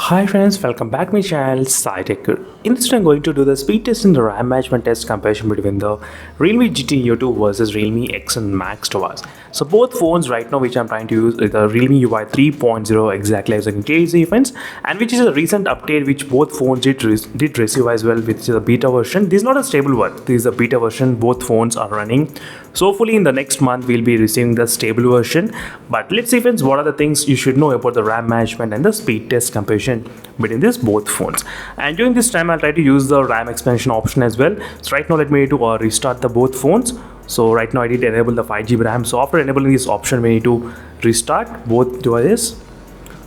Hi friends, welcome back to my channel SciTech. In this video, I'm going to do the speed test and the RAM management test comparison between the Realme GT Neo 2 versus Realme X and Max device. So both phones right now which I'm trying to use is the Realme UI 3.0 exactly as you can clearly see friends, and which is a recent update which both phones did receive as well, which is a beta version. This is not a stable one, this is a beta version both phones are running. So hopefully in the next month we'll be receiving the stable version. But let's see friends, what are the things you should know about the RAM management and the speed test comparison between these both phones. And during this time I'll try to use the RAM expansion option as well. So right now let me to restart the both phones. So right now I did enable the 5GB RAM. So after enabling this option we need to restart both devices.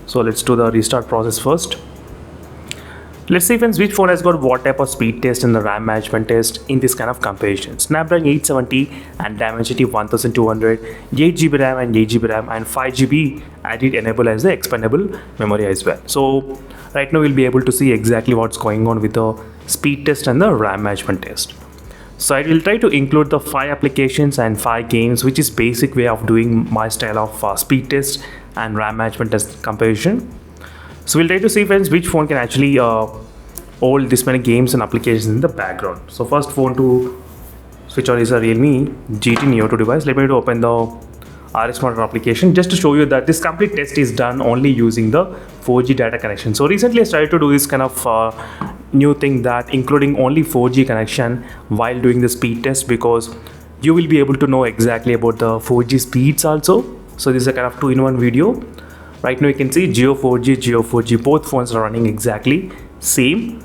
So let's do the restart process first. Let's see friends which phone has got what type of speed test and the RAM management test in this kind of comparison. Snapdragon 870 and Dimensity 1200, 8GB RAM and 8GB RAM and 5GB I did enable as the expandable memory as well. So right now we'll be able to see exactly what's going on with the speed test and the RAM management test. So I will try to include the 5 applications and 5 games, which is basic way of doing my style of speed test and RAM management test comparison. So we'll try to see friends which phone can actually hold this many games and applications in the background. So first phone to switch on is a Realme GT Neo 2 device. Let me to open the RX Monitor application just to show you that this complete test is done only using the 4G data connection. So recently I started to do this kind of new thing that including only 4G connection while doing the speed test, because you will be able to know exactly about the 4G speeds also. So this is a kind of 2-in-1 video. Right now you can see Jio 4G, both phones are running exactly same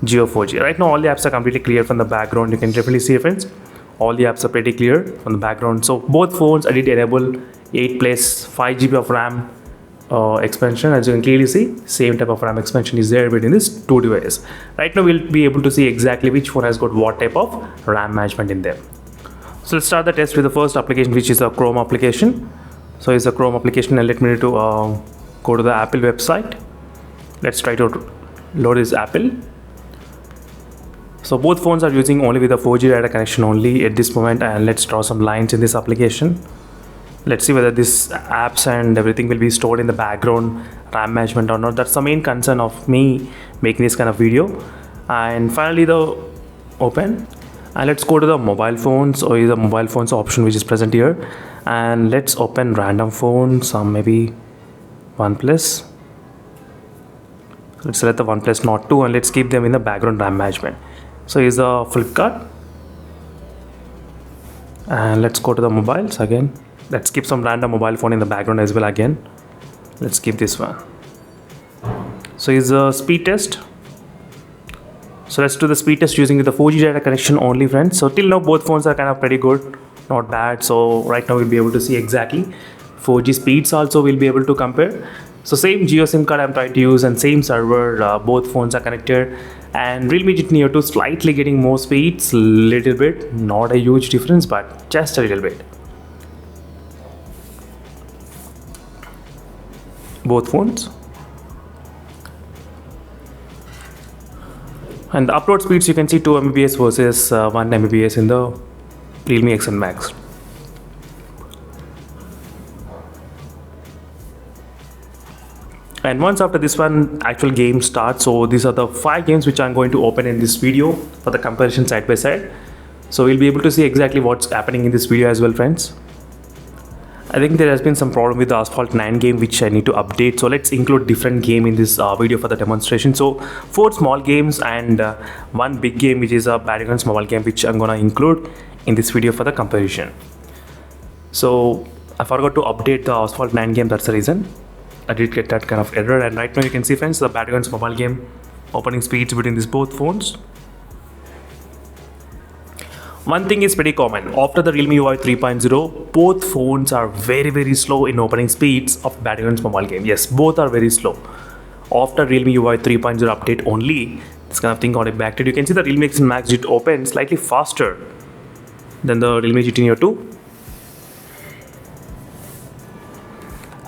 Jio 4G. Right now all the apps are completely clear from the background. You can definitely see friends, all the apps are pretty clear from the background. So both phones I did enable 8 plus 5GB of RAM expansion. As you can clearly see, same type of RAM expansion is there between these two devices. Right now we'll be able to see exactly which phone has got what type of RAM management in there. So let's start the test with the first application, which is a Chrome application. So it's a Chrome application, and let me to go to the Apple website. Let's try to load this Apple. So both phones are using only with a 4G data connection only at this moment, and let's draw some lines in this application. Let's see whether this apps and everything will be stored in the background RAM management or not. That's the main concern of me making this kind of video. And finally the open, and let's go to the mobile phones, or the mobile phones option which is present here, and let's open random phones, maybe OnePlus. Let's select the OnePlus Nord 2 and let's keep them in the background RAM management. So here's the Flipkart, and let's go to the mobiles again. Let's keep some random mobile phone in the background as well again. Let's keep this one. So here's the speed test. So let's do the speed test using the 4G data connection only friends. So till now both phones are kind of pretty good, not bad. So right now we'll be able to see exactly 4G speeds also we'll be able to compare. So same Jio SIM card I'm trying to use and same server, both phones are connected, and Realme GT Neo 2 slightly getting more speeds, little bit, not a huge difference but just a little bit. Both phones. And the upload speeds you can see 2 Mbps versus 1 Mbps in the Realme X and Max. And once after this one actual game starts, so these are the 5 games which I'm going to open in this video for the comparison side by side. So we'll be able to see exactly what's happening in this video as well friends. I think there has been some problem with the Asphalt 9 game which I need to update. So let's include different game in this video for the demonstration. So 4 small games and 1 big game which is a Battlegrounds mobile game which I'm gonna include in this video for the comparison. So I forgot to update the Asphalt 9 game, that's the reason I did get that kind of error. And right now you can see friends, the Battlegrounds mobile game opening speeds between these both phones. One thing is pretty common, after the Realme UI 3.0, both phones are very slow in opening speeds of Battlegrounds mobile game. Yes, both are very slow. After Realme UI 3.0 update only, this kind of thing got impacted. You can see the Realme X and Max did open slightly faster than the Realme GT Neo 2.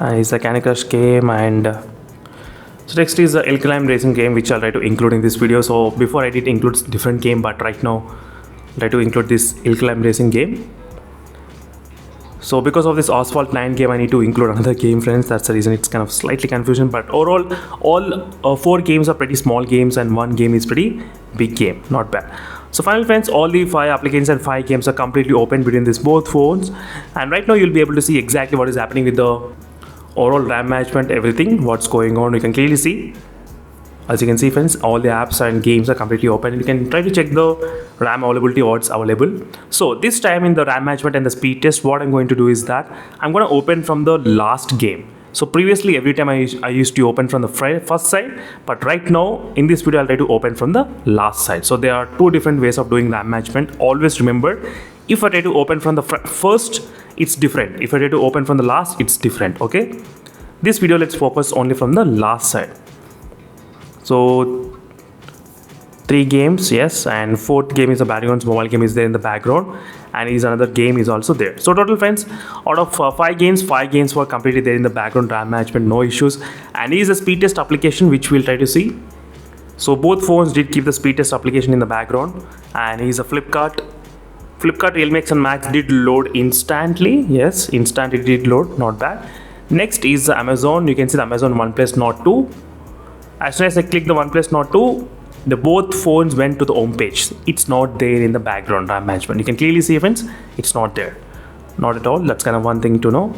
It's a Candy Crush game, and so next is the Hill Climb Racing game which I'll try to include in this video. So before I did include different game, but right now try to include this Hill Climb Racing game. So because of this Asphalt 9 game, I need to include another game, friends. That's the reason it's kind of slightly confusion. But overall, all 4 games are pretty small games, and 1 game is pretty big game. Not bad. So finally, friends, all the 5 applications and 5 games are completely open between these both phones. And right now, you'll be able to see exactly what is happening with the overall RAM management, everything, what's going on. You can clearly see. As you can see, friends, all the apps and games are completely open. You can try to check the RAM availability, what's available. So this time in the RAM management and the speed test, what I'm going to do is that I'm going to open from the last game. So previously, every time I used to open from the first side, but right now in this video, I'll try to open from the last side. So there are 2 different ways of doing RAM management. Always remember, if I try to open from the first, it's different. If I try to open from the last, it's different. Okay. This video, let's focus only from the last side. So 3 games, yes, and 4th game is a Barion's mobile game is there in the background, and is another game is also there. So total, friends, out of 5 games were completely there in the background, RAM management, no issues. And is a speed test application which we'll try to see. So both phones did keep the speed test application in the background, and is a Flipkart Realme X and Max did load instantly. Yes, instant it did load, not bad. Next is Amazon. You can see the Amazon OnePlus Nord 2. As soon as I click the OnePlus Nord 2, the both phones went to the home page. It's not there in the background RAM management. You can clearly see, friends, it's not there. Not at all. That's kind of one thing to know.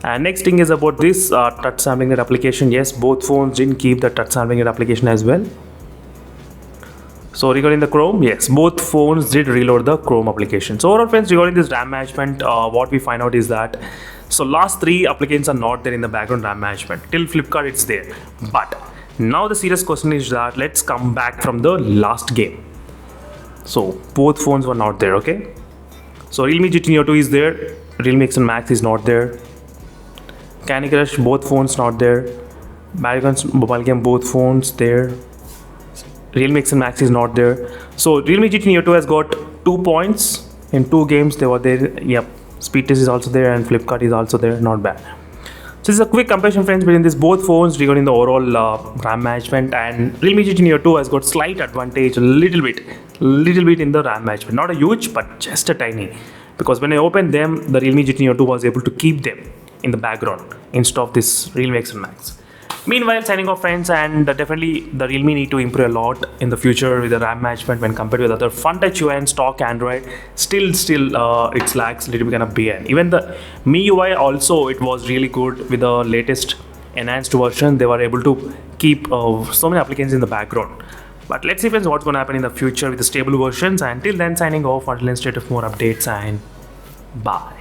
And next thing is about this touch sampling rate application. Yes, both phones didn't keep the touch sampling rate application as well. So regarding the Chrome, yes, both phones did reload the Chrome application. So overall, friends, regarding this RAM management, what we find out is that so last 3 applications are not there in the background RAM management. Till Flipkart, it's there. But now the serious question is that let's come back from the last game. So both phones were not there, okay? So Realme GT Neo 2 is there, Realme X and Max is not there, Candy Crush, both phones not there, Barion's mobile game, both phones there, Realme X and Max is not there. So Realme GT Neo 2 has got 2 points in 2 games. They were there. Yep, speed test is also there, and Flipkart is also there. Not bad. So this is a quick comparison, friends, between these both phones regarding the overall RAM management. And Realme GT Neo 2 has got slight advantage, a little bit in the RAM management. Not a huge, but just a tiny. Because when I opened them, the Realme GT Neo 2 was able to keep them in the background instead of this Realme X and Max. Meanwhile, signing off, friends, and definitely the Realme need to improve a lot in the future with the RAM management when compared with other FunTouch UI and stock Android. Still, it lacks a little bit kind of BN. Even the MIUI also, it was really good with the latest enhanced version. They were able to keep so many applications in the background. But let's see, friends, what's going to happen in the future with the stable versions. And until then, signing off. Until then, stay tuned for more updates, and bye.